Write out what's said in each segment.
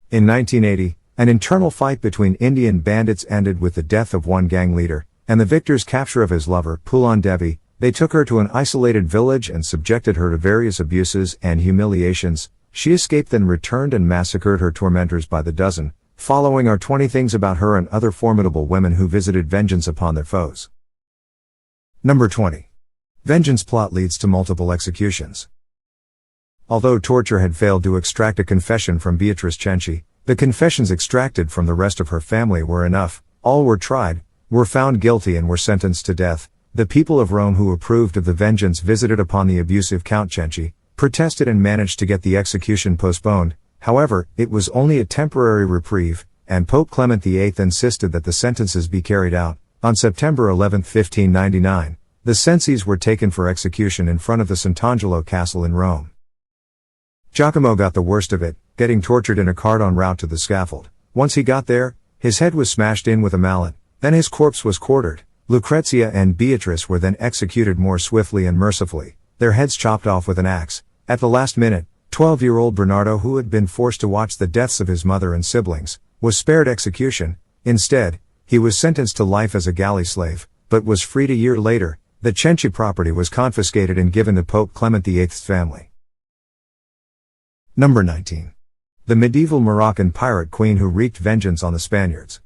In 1980, an internal fight between Indian bandits ended with the death of one gang leader, and the victor's capture of his lover, Phoolan Devi. They took her to an isolated village and subjected her to various abuses and humiliations. She escaped, then returned and massacred her tormentors by the dozen. Following are 20 things about her and other formidable women who visited vengeance upon their foes. Number 20. Vengeance plot leads to multiple executions. Although torture had failed to extract a confession from Beatrice Cenci, the confessions extracted from the rest of her family were enough. All were tried, were found guilty and were sentenced to death. The people of Rome who approved of the vengeance visited upon the abusive Count Cenci, protested and managed to get the execution postponed. However, it was only a temporary reprieve, and Pope Clement VIII insisted that the sentences be carried out. On September 11, 1599, the Cencis were taken for execution in front of the Sant'Angelo castle in Rome. Giacomo got the worst of it, getting tortured in a cart en route to the scaffold. Once he got there, his head was smashed in with a mallet, then his corpse was quartered. Lucrezia and Beatrice were then executed more swiftly and mercifully, their heads chopped off with an axe. At the last minute, 12-year-old Bernardo, who had been forced to watch the deaths of his mother and siblings, was spared execution. Instead, he was sentenced to life as a galley slave, but was freed a year later. The Cenci property was confiscated and given to Pope Clement VIII's family. Number 19. The medieval Moroccan pirate queen who wreaked vengeance on the Spaniards.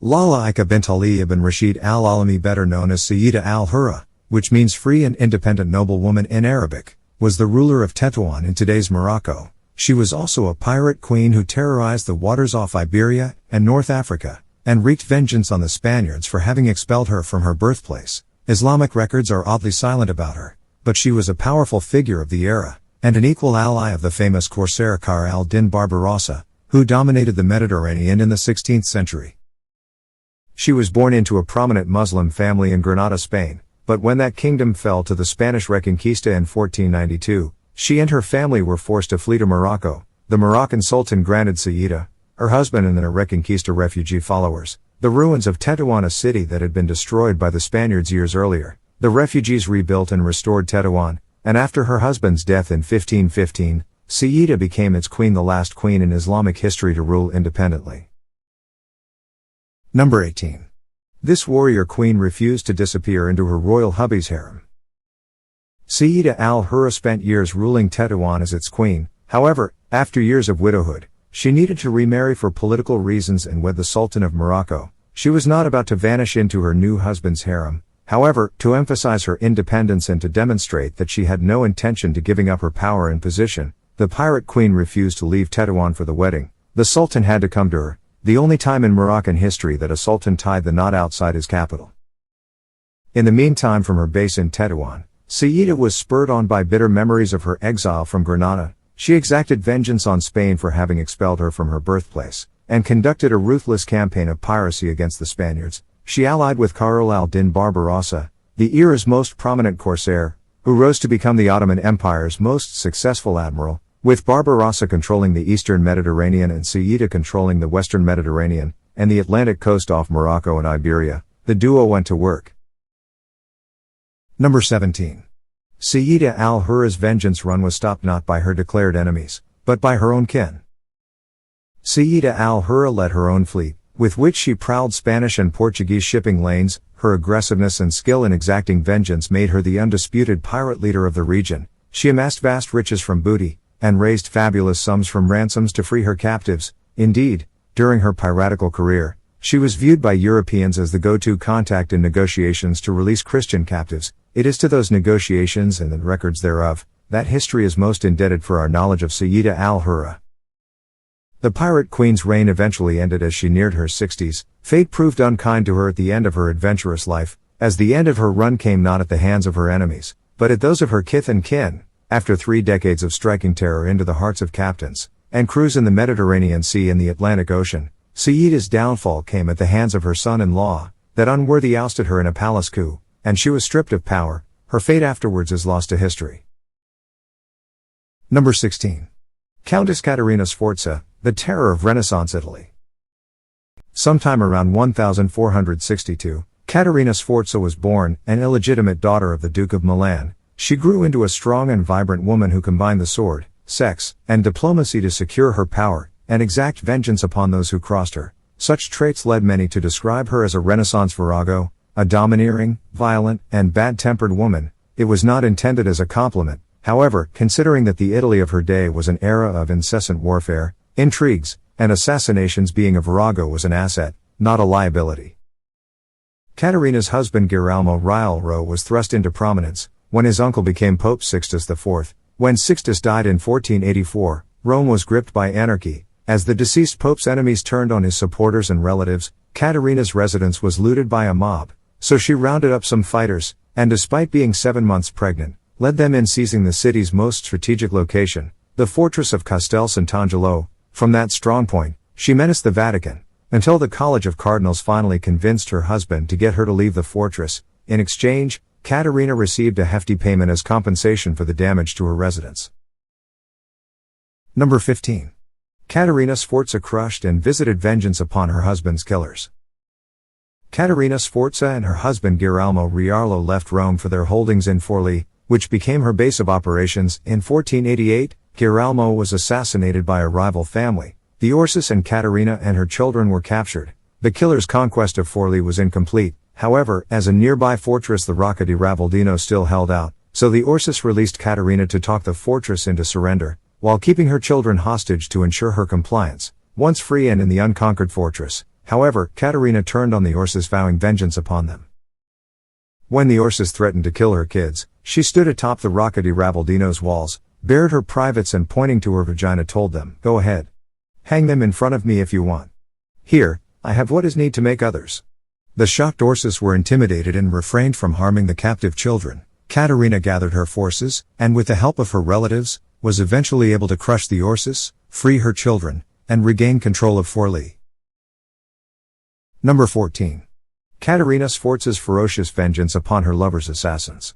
Lala Ika bint Ali ibn Rashid al-Alami, better known as Sayyida al-Hurra, which means free and independent noblewoman in Arabic, was the ruler of Tetuan in today's Morocco. She was also a pirate queen who terrorized the waters off Iberia and North Africa, and wreaked vengeance on the Spaniards for having expelled her from her birthplace. Islamic records are oddly silent about her, but she was a powerful figure of the era, and an equal ally of the famous corsair Kar al-Din Barbarossa, who dominated the Mediterranean in the 16th century. She was born into a prominent Muslim family in Granada, Spain, but when that kingdom fell to the Spanish Reconquista in 1492, she and her family were forced to flee to Morocco. The Moroccan Sultan granted Sayyida, her husband and her Reconquista refugee followers, the ruins of Tetuan, a city that had been destroyed by the Spaniards years earlier. The refugees rebuilt and restored Tetuan, and after her husband's death in 1515, Sayyida became its queen, the last queen in Islamic history to rule independently. Number 18. This warrior queen refused to disappear into her royal hubby's harem. Sayyida al-Hurra spent years ruling Tetuan as its queen. However, after years of widowhood, she needed to remarry for political reasons and wed the Sultan of Morocco. She was not about to vanish into her new husband's harem. However, to emphasize her independence and to demonstrate that she had no intention to giving up her power and position, the pirate queen refused to leave Tetuan for the wedding. The Sultan had to come to her, the only time in Moroccan history that a sultan tied the knot outside his capital. In the meantime, from her base in Tetuan, Sayyida was spurred on by bitter memories of her exile from Granada. She exacted vengeance on Spain for having expelled her from her birthplace, and conducted a ruthless campaign of piracy against the Spaniards. She allied with Kar al-Din Barbarossa, the era's most prominent corsair, who rose to become the Ottoman Empire's most successful admiral, with Barbarossa controlling the eastern Mediterranean and Sayyida controlling the western Mediterranean, and the Atlantic coast off Morocco and Iberia. The duo went to work. Number 17. Sayyida al-Hurra's vengeance run was stopped not by her declared enemies, but by her own kin. Sayyida al-Hurra led her own fleet, with which she prowled Spanish and Portuguese shipping lanes. Her aggressiveness and skill in exacting vengeance made her the undisputed pirate leader of the region. She amassed vast riches from booty, and raised fabulous sums from ransoms to free her captives. Indeed, during her piratical career, she was viewed by Europeans as the go-to contact in negotiations to release Christian captives. It is to those negotiations and the records thereof that history is most indebted for our knowledge of Sayyida al-Hurra. The pirate queen's reign eventually ended as she neared her 60s. Fate proved unkind to her at the end of her adventurous life, as the end of her run came not at the hands of her enemies, but at those of her kith and kin. After 3 decades of striking terror into the hearts of captains, and crews in the Mediterranean Sea and the Atlantic Ocean, Sayyida's downfall came at the hands of her son-in-law. That unworthy ousted her in a palace coup, and she was stripped of power. Her fate afterwards is lost to history. Number 16. Countess Caterina Sforza, the terror of Renaissance Italy. Sometime around 1462, Caterina Sforza was born, an illegitimate daughter of the Duke of Milan. She grew into a strong and vibrant woman who combined the sword, sex, and diplomacy to secure her power. and exact vengeance upon those who crossed her. Such traits led many to describe her as a Renaissance virago, a domineering, violent, and bad-tempered woman. It was not intended as a compliment, however, considering that the Italy of her day was an era of incessant warfare, intrigues, and assassinations. Being a virago was an asset, not a liability. Caterina's husband Girolamo Rialro was thrust into prominence when his uncle became Pope Sixtus IV. When Sixtus died in 1484, Rome was gripped by anarchy. As the deceased pope's enemies turned on his supporters and relatives, Caterina's residence was looted by a mob, so she rounded up some fighters, and despite being 7 months pregnant, led them in, seizing the city's most strategic location, the fortress of Castel Sant'Angelo. From that strongpoint, she menaced the Vatican, until the College of Cardinals finally convinced her husband to get her to leave the fortress. In exchange, Caterina received a hefty payment as compensation for the damage to her residence. Number 15. Caterina Sforza crushed and visited vengeance upon her husband's killers. Caterina Sforza and her husband Girolamo Rialro left Rome for their holdings in Forlì, which became her base of operations. In 1488, Girolamo was assassinated by a rival family, the Orsis, and Caterina and her children were captured. The killer's conquest of Forlì was incomplete, however, as a nearby fortress, the Rocca di Ravaldino, still held out, so the Orsis released Caterina to talk the fortress into surrender, while keeping her children hostage to ensure her compliance. Once free and in the unconquered fortress, however, Caterina turned on the Orsis, vowing vengeance upon them. When the Orsis threatened to kill her kids, she stood atop the Rocca di Ravaldino's walls, bared her privates, and pointing to her vagina told them, "Go ahead. Hang them in front of me if you want. Here, I have what is need to make others." The shocked Orsis were intimidated and refrained from harming the captive children. Caterina gathered her forces, and with the help of her relatives, was eventually able to crush the Orsis, free her children, and regain control of Forlì. Number 14. Caterina Sforza's ferocious vengeance upon her lover's assassins.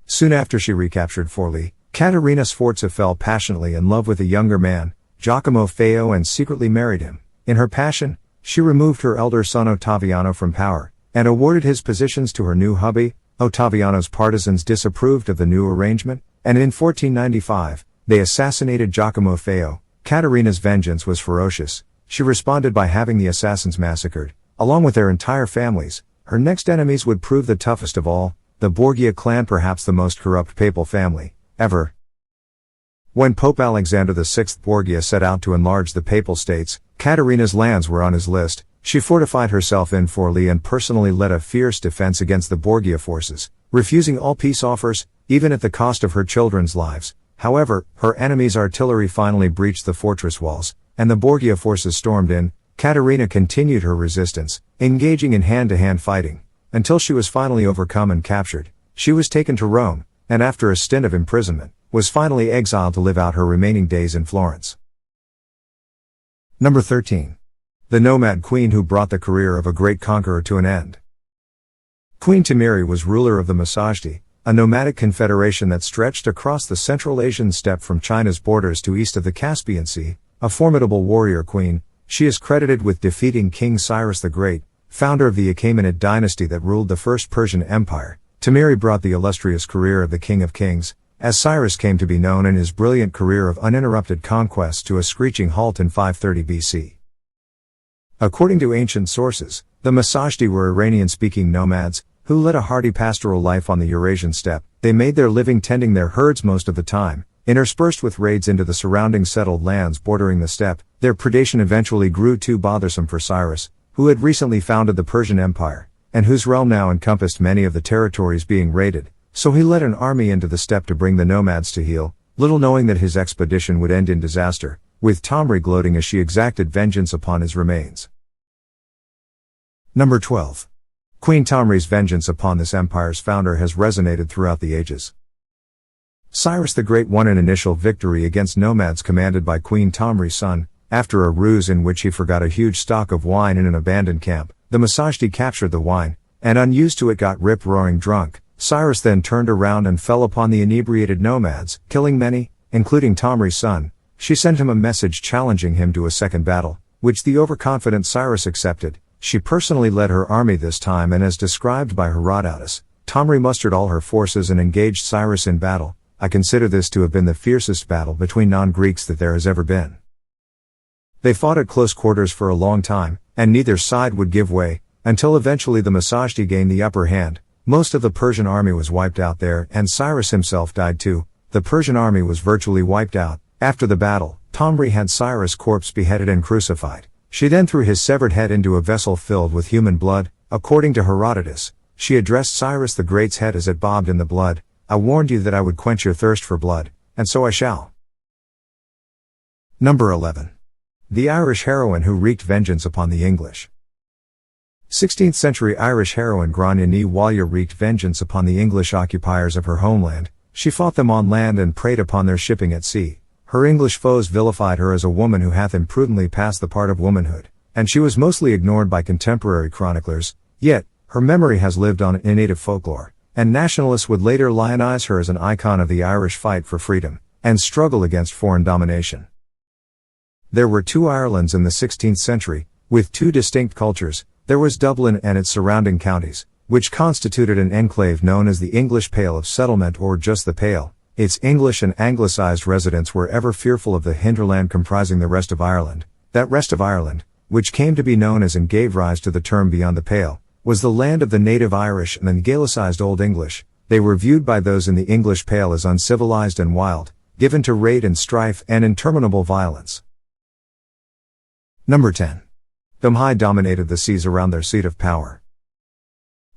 Soon after she recaptured Forlì, Caterina Sforza fell passionately in love with a younger man, Giacomo Feo, and secretly married him. In her passion, she removed her elder son Ottaviano from power, and awarded his positions to her new hubby. Ottaviano's partisans disapproved of the new arrangement, and in 1495, they assassinated Giacomo Feo. Caterina's vengeance was ferocious. She responded by having the assassins massacred, along with their entire families. Her next enemies would prove the toughest of all, the Borgia clan, perhaps the most corrupt papal family ever. When Pope Alexander VI Borgia set out to enlarge the Papal States, Caterina's lands were on his list. She fortified herself in Forlì and personally led a fierce defense against the Borgia forces, refusing all peace offers, even at the cost of her children's lives. However, her enemies' artillery finally breached the fortress walls, and the Borgia forces stormed in. Caterina continued her resistance, engaging in hand-to-hand fighting, until she was finally overcome and captured. She was taken to Rome, and after a stint of imprisonment, was finally exiled to live out her remaining days in Florence. Number 13. The nomad queen who brought the career of a great conqueror to an end. Queen Tomyris was ruler of the massacred, a nomadic confederation that stretched across the Central Asian steppe from China's borders to east of the Caspian Sea. A formidable warrior queen, she is credited with defeating King Cyrus the Great, founder of the Achaemenid dynasty that ruled the First Persian Empire. Tomyris brought the illustrious career of the King of Kings, as Cyrus came to be known, in his brilliant career of uninterrupted conquest, to a screeching halt in 530 BC. According to ancient sources, the massacred were Iranian-speaking nomads, who led a hardy pastoral life on the Eurasian steppe. They made their living tending their herds most of the time, interspersed with raids into the surrounding settled lands bordering the steppe. Their predation eventually grew too bothersome for Cyrus, who had recently founded the Persian Empire, and whose realm now encompassed many of the territories being raided, so he led an army into the steppe to bring the nomads to heel, little knowing that his expedition would end in disaster, with Tomyris gloating as she exacted vengeance upon his remains. Number 12. Queen Tomyris' vengeance upon this empire's founder has resonated throughout the ages. Cyrus the Great won an initial victory against nomads commanded by Queen Tomyris' son. After a ruse in which he forgot a huge stock of wine in an abandoned camp, the massacred captured the wine, and unused to it got rip-roaring drunk. Cyrus then turned around and fell upon the inebriated nomads, killing many, including Tomyris' son. She sent him a message challenging him to a second battle, which the overconfident Cyrus accepted. She personally led her army this time, and as described by Herodotus, Tomyris mustered all her forces and engaged Cyrus in battle. I consider this to have been the fiercest battle between non-Greeks that there has ever been. They fought at close quarters for a long time, and neither side would give way, until eventually the massacred gained the upper hand. Most of the Persian army was wiped out there, and Cyrus himself died too. The Persian army was virtually wiped out. After the battle, Tomyris had Cyrus' corpse beheaded and crucified. She then threw his severed head into a vessel filled with human blood. According to Herodotus, she addressed Cyrus the Great's head as it bobbed in the blood. I warned you that I would quench your thirst for blood, and so I shall. Number 11. The Irish heroine who wreaked vengeance upon the English. 16th century Irish heroine Gráinne ní Mhaile wreaked vengeance upon the English occupiers of her homeland. She fought them on land and preyed upon their shipping at sea. Her English foes vilified her as a woman who hath imprudently passed the part of womanhood, and she was mostly ignored by contemporary chroniclers. Yet, her memory has lived on in native folklore, and nationalists would later lionize her as an icon of the Irish fight for freedom and struggle against foreign domination. There were two Irelands in the 16th century, with two distinct cultures. There was Dublin and its surrounding counties, which constituted an enclave known as the English Pale of Settlement or just the Pale. Its English and Anglicized residents were ever fearful of the hinterland comprising the rest of Ireland. That rest of Ireland, which came to be known as and gave rise to the term Beyond the Pale, was the land of the native Irish and the Gaelicized Old English. They were viewed by those in the English Pale as uncivilized and wild, given to raid and strife and interminable violence. Number 10. Domhai dominated the seas around their seat of power.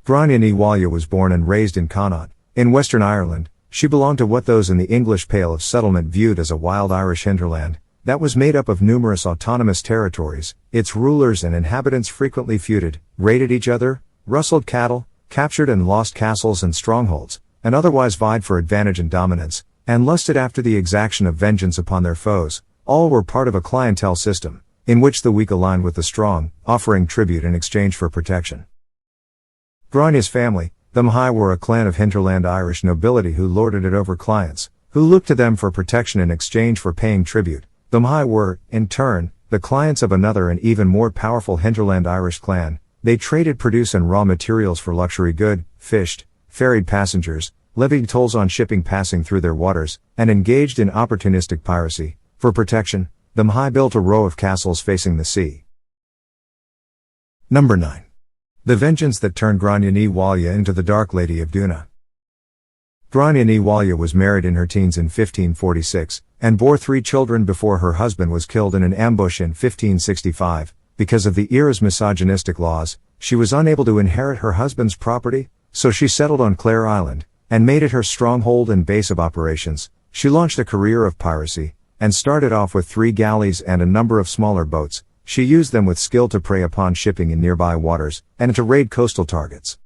Gráinne ní Mhaile was born and raised in Connaught, in Western Ireland. She belonged to what those in the English Pale of Settlement viewed as a wild Irish hinterland, that was made up of numerous autonomous territories. Its rulers and inhabitants frequently feuded, raided each other, rustled cattle, captured and lost castles and strongholds, and otherwise vied for advantage and dominance, and lusted after the exaction of vengeance upon their foes. All were part of a clientele system, in which the weak aligned with the strong, offering tribute in exchange for protection. Gráinne's family, the Mhaile, were a clan of hinterland Irish nobility who lorded it over clients, who looked to them for protection in exchange for paying tribute. The Mhaile were, in turn, the clients of another and even more powerful hinterland Irish clan. They traded produce and raw materials for luxury good, fished, ferried passengers, levied tolls on shipping passing through their waters, and engaged in opportunistic piracy. For protection, the Mhaile built a row of castles facing the sea. Number 9. The vengeance that turned Gráinne ní Mhaile into the Dark Lady of Duna. Gráinne ní Mhaile was married in her teens in 1546, and bore 3 children before her husband was killed in an ambush in 1565. Because of the era's misogynistic laws, she was unable to inherit her husband's property, so she settled on Clare Island, and made it her stronghold and base of operations. She launched a career of piracy, and started off with 3 galleys and a number of smaller boats. She used them with skill to prey upon shipping in nearby waters, and to raid coastal targets.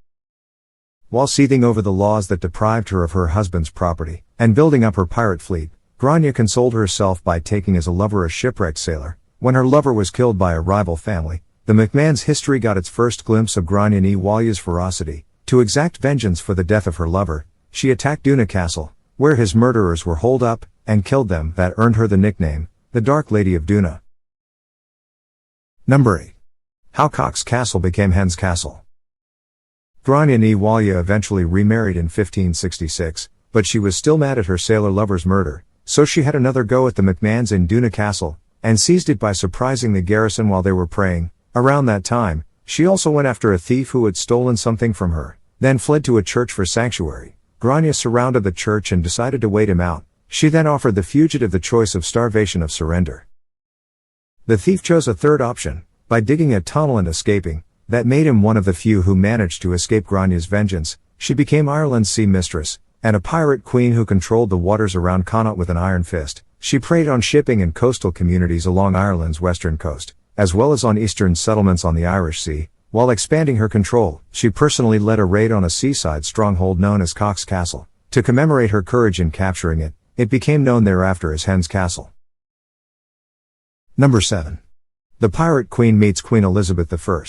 While seething over the laws that deprived her of her husband's property, and building up her pirate fleet, Gráinne consoled herself by taking as a lover a shipwrecked sailor. When her lover was killed by a rival family, the MacMahon's history got its first glimpse of Gráinne ní Mhaile's ferocity. To exact vengeance for the death of her lover, she attacked Duna Castle, where his murderers were holed up, and killed them. That earned her the nickname, the Dark Lady of Duna. Number 8. How Cock's Castle became Hen's Castle. Gráinne ní Mhaile eventually remarried in 1566, but she was still mad at her sailor lover's murder, so she had another go at the MacMahons in Duna Castle, and seized it by surprising the garrison while they were praying. Around that time, she also went after a thief who had stolen something from her, then fled to a church for sanctuary. Gráinne surrounded the church and decided to wait him out. She then offered the fugitive the choice of starvation or surrender. The thief chose a third option, by digging a tunnel and escaping. That made him one of the few who managed to escape Gráinne's vengeance. She became Ireland's sea mistress, and a pirate queen who controlled the waters around Connaught with an iron fist. She preyed on shipping and coastal communities along Ireland's western coast, as well as on eastern settlements on the Irish Sea. While expanding her control, she personally led a raid on a seaside stronghold known as Cock's Castle. To commemorate her courage in capturing it, it became known thereafter as Hen's Castle. Number 7. The Pirate Queen meets Queen Elizabeth I.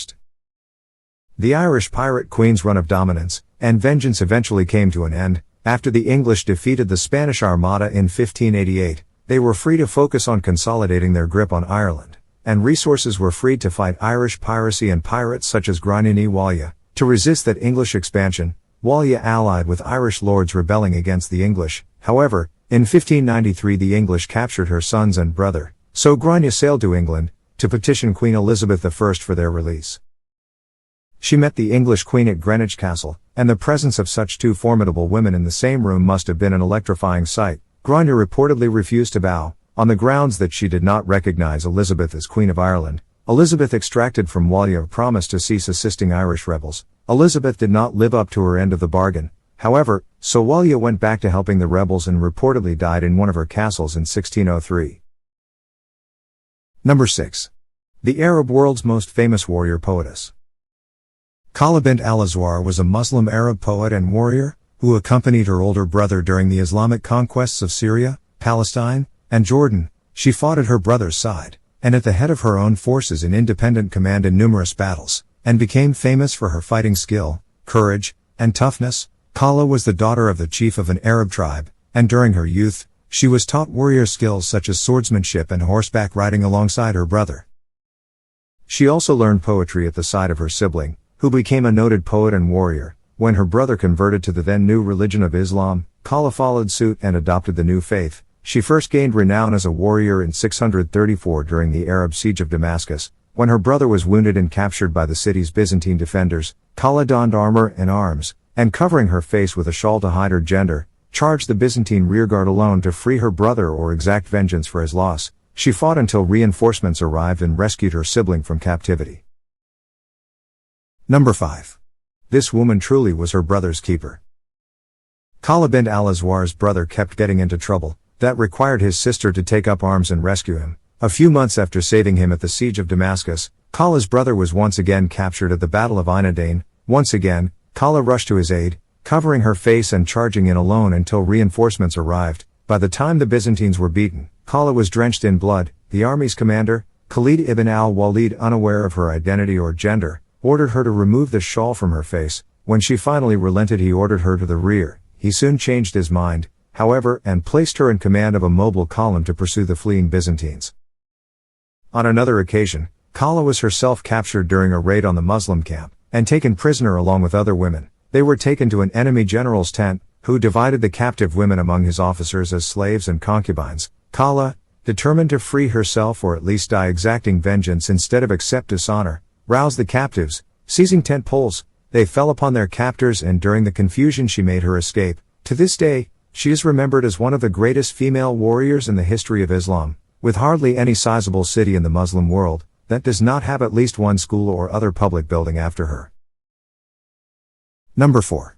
The Irish pirate queen's run of dominance and vengeance eventually came to an end. After the English defeated the Spanish Armada in 1588, they were free to focus on consolidating their grip on Ireland, and resources were freed to fight Irish piracy and pirates such as Gráinne ní Mhaile. To resist that English expansion, Mhaile allied with Irish lords rebelling against the English. However, in 1593 the English captured her sons and brother, so Gráinne sailed to England, to petition Queen Elizabeth I for their release. She met the English Queen at Greenwich Castle, and the presence of such two formidable women in the same room must have been an electrifying sight. Gráinne reportedly refused to bow, on the grounds that she did not recognize Elizabeth as Queen of Ireland. Elizabeth extracted from Khawlah a promise to cease assisting Irish rebels. Elizabeth did not live up to her end of the bargain, however, so Khawlah went back to helping the rebels and reportedly died in one of her castles in 1603. Number 6. The Arab world's most famous warrior poetess. Khawlah bint al-Azwar was a Muslim Arab poet and warrior, who accompanied her older brother during the Islamic conquests of Syria, Palestine, and Jordan. She fought at her brother's side, and at the head of her own forces in independent command in numerous battles, and became famous for her fighting skill, courage, and toughness. Khawlah was the daughter of the chief of an Arab tribe, and during her youth, she was taught warrior skills such as swordsmanship and horseback riding alongside her brother. She also learned poetry at the side of her sibling, who became a noted poet and warrior. When her brother converted to the then new religion of Islam, Khawlah followed suit and adopted the new faith. She first gained renown as a warrior in 634 during the Arab siege of Damascus. When her brother was wounded and captured by the city's Byzantine defenders, Khawlah donned armor and arms, and covering her face with a shawl to hide her gender, charged the Byzantine rearguard alone to free her brother or exact vengeance for his loss. She fought until reinforcements arrived and rescued her sibling from captivity. Number 5. This woman truly was her brother's keeper. Khawlah bint al-Azwar's brother kept getting into trouble, that required his sister to take up arms and rescue him. A few months after saving him at the siege of Damascus, Khawlah's brother was once again captured at the Battle of Ain. Once again, Khawlah rushed to his aid, covering her face and charging in alone until reinforcements arrived. By the time the Byzantines were beaten, Khawlah was drenched in blood. The army's commander, Khalid ibn al-Walid, unaware of her identity or gender, ordered her to remove the shawl from her face. When she finally relented, he ordered her to the rear. He soon changed his mind, however, and placed her in command of a mobile column to pursue the fleeing Byzantines. On another occasion, Khawlah was herself captured during a raid on the Muslim camp, and taken prisoner along with other women. They were taken to an enemy general's tent, who divided the captive women among his officers as slaves and concubines. Khawlah, determined to free herself or at least die exacting vengeance instead of accept dishonor, roused the captives. Seizing tent poles, they fell upon their captors, and during the confusion she made her escape. To this day, she is remembered as one of the greatest female warriors in the history of Islam, with hardly any sizable city in the Muslim world that does not have at least one school or other public building after her. Number 4.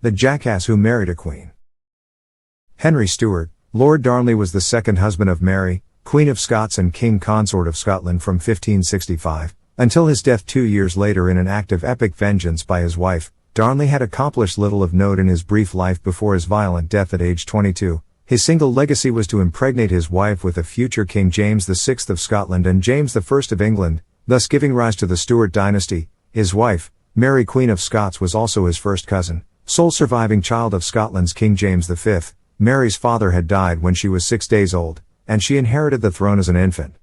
The jackass who married a queen. Henry Stuart, Lord Darnley, was the second husband of Mary, Queen of Scots and King Consort of Scotland from 1565, until his death 2 years later in an act of epic vengeance by his wife. Darnley had accomplished little of note in his brief life before his violent death at age 22. His single legacy was to impregnate his wife with the future King James VI of Scotland and James I of England, thus giving rise to the Stuart dynasty. His wife, Mary Queen of Scots, was also his first cousin, sole surviving child of Scotland's King James V. Mary's father had died when she was 6 days old, and she inherited the throne as an infant.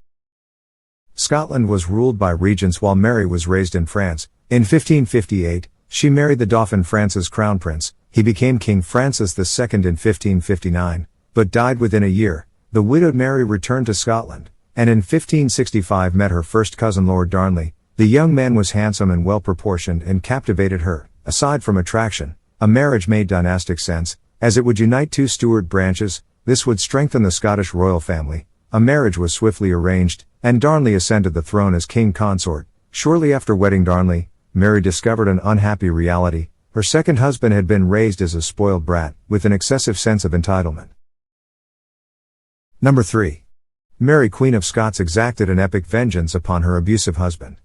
Scotland was ruled by regents while Mary was raised in France. In 1558, she married the Dauphin France's crown prince. He became King Francis II in 1559, but died within a year. The widowed Mary returned to Scotland, and in 1565 met her first cousin Lord Darnley. The young man was handsome and well-proportioned and captivated her. Aside from attraction, a marriage made dynastic sense, as it would unite two Stuart branches. This would strengthen the Scottish royal family. A marriage was swiftly arranged, and Darnley ascended the throne as king consort. Shortly after wedding Darnley, Mary discovered an unhappy reality. Her second husband had been raised as a spoiled brat, with an excessive sense of entitlement. Number 3. Mary Queen of Scots exacted an epic vengeance upon her abusive husband.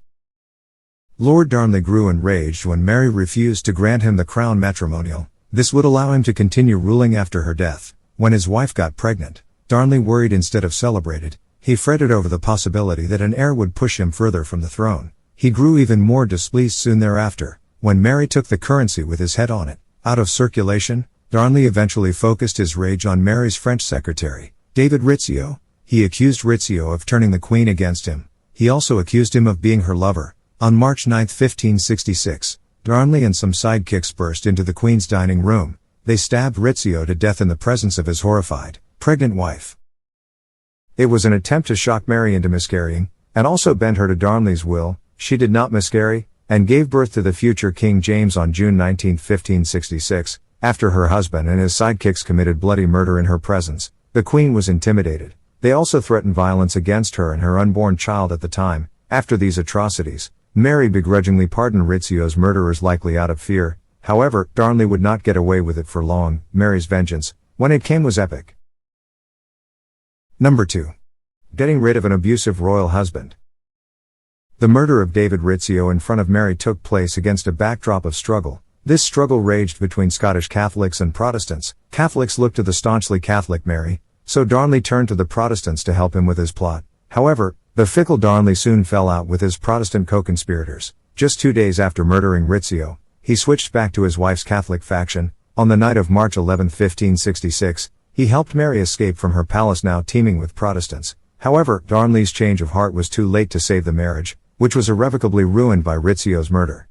Lord Darnley grew enraged when Mary refused to grant him the crown matrimonial. This would allow him to continue ruling after her death. When his wife got pregnant, Darnley worried instead of celebrated. He fretted over the possibility that an heir would push him further from the throne. He grew even more displeased soon thereafter, when Mary took the currency with his head on it out of circulation. Darnley eventually focused his rage on Mary's French secretary, David Rizzio. He accused Rizzio of turning the queen against him. He also accused him of being her lover. On March 9, 1566, Darnley and some sidekicks burst into the queen's dining room. They stabbed Rizzio to death in the presence of his horrified, pregnant wife. It was an attempt to shock Mary into miscarrying. and also bent her to Darnley's will. She did not miscarry, and gave birth to the future King James on June 19, 1566, after her husband and his sidekicks committed bloody murder in her presence. The Queen was intimidated. They also threatened violence against her and her unborn child at the time. After these atrocities, Mary begrudgingly pardoned Rizzio's murderers, likely out of fear. However, Darnley would not get away with it for long. Mary's vengeance, when it came, was epic. Number 2. Getting rid of an abusive royal husband. The murder of David Rizzio in front of Mary took place against a backdrop of struggle. This struggle raged between Scottish Catholics and Protestants. Catholics looked to the staunchly Catholic Mary, so Darnley turned to the Protestants to help him with his plot. However, the fickle Darnley soon fell out with his Protestant co-conspirators. Just 2 days after murdering Rizzio, he switched back to his wife's Catholic faction. On the night of March 11, 1566, he helped Mary escape from her palace, now teeming with Protestants. However, Darnley's change of heart was too late to save the marriage, which was irrevocably ruined by Rizzio's murder.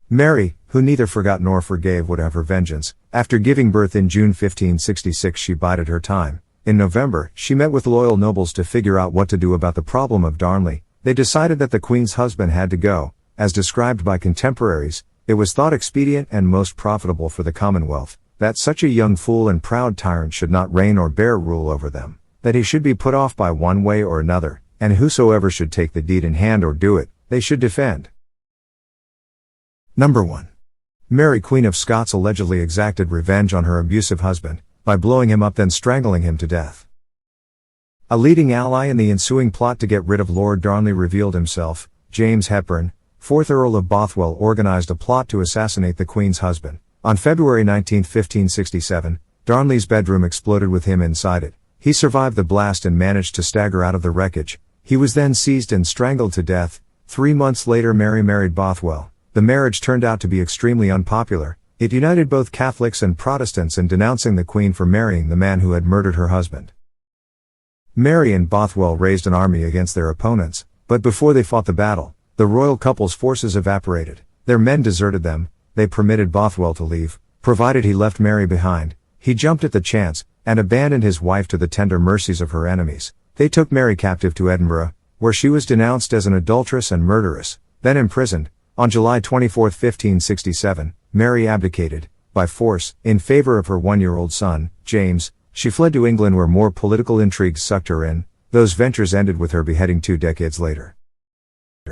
Mary, who neither forgot nor forgave, would have her vengeance. After giving birth in June 1566, she bided her time. In November, she met with loyal nobles to figure out what to do about the problem of Darnley. They decided that the Queen's husband had to go. As described by contemporaries, it was thought expedient and most profitable for the Commonwealth, that such a young fool and proud tyrant should not reign or bear rule over them, that he should be put off by one way or another, and whosoever should take the deed in hand or do it, they should defend. Number 1. Mary, Queen of Scots, allegedly exacted revenge on her abusive husband, by blowing him up then strangling him to death. A leading ally in the ensuing plot to get rid of Lord Darnley revealed himself. James Hepburn, 4th Earl of Bothwell, organized a plot to assassinate the Queen's husband. On February 19, 1567, Darnley's bedroom exploded with him inside it. He survived the blast and managed to stagger out of the wreckage. He was then seized and strangled to death. 3 months later, Mary married Bothwell. The marriage turned out to be extremely unpopular. It united both Catholics and Protestants in denouncing the Queen for marrying the man who had murdered her husband. Mary and Bothwell raised an army against their opponents, but before they fought the battle, the royal couple's forces evaporated. Their men deserted them. They permitted Bothwell to leave, provided he left Mary behind. He jumped at the chance, and abandoned his wife to the tender mercies of her enemies. They took Mary captive to Edinburgh, where she was denounced as an adulteress and murderess, then imprisoned. On July 24, 1567, Mary abdicated, by force, in favor of her 1-year-old son, James. She fled to England, where more political intrigues sucked her in. Those ventures ended with her beheading 2 decades later.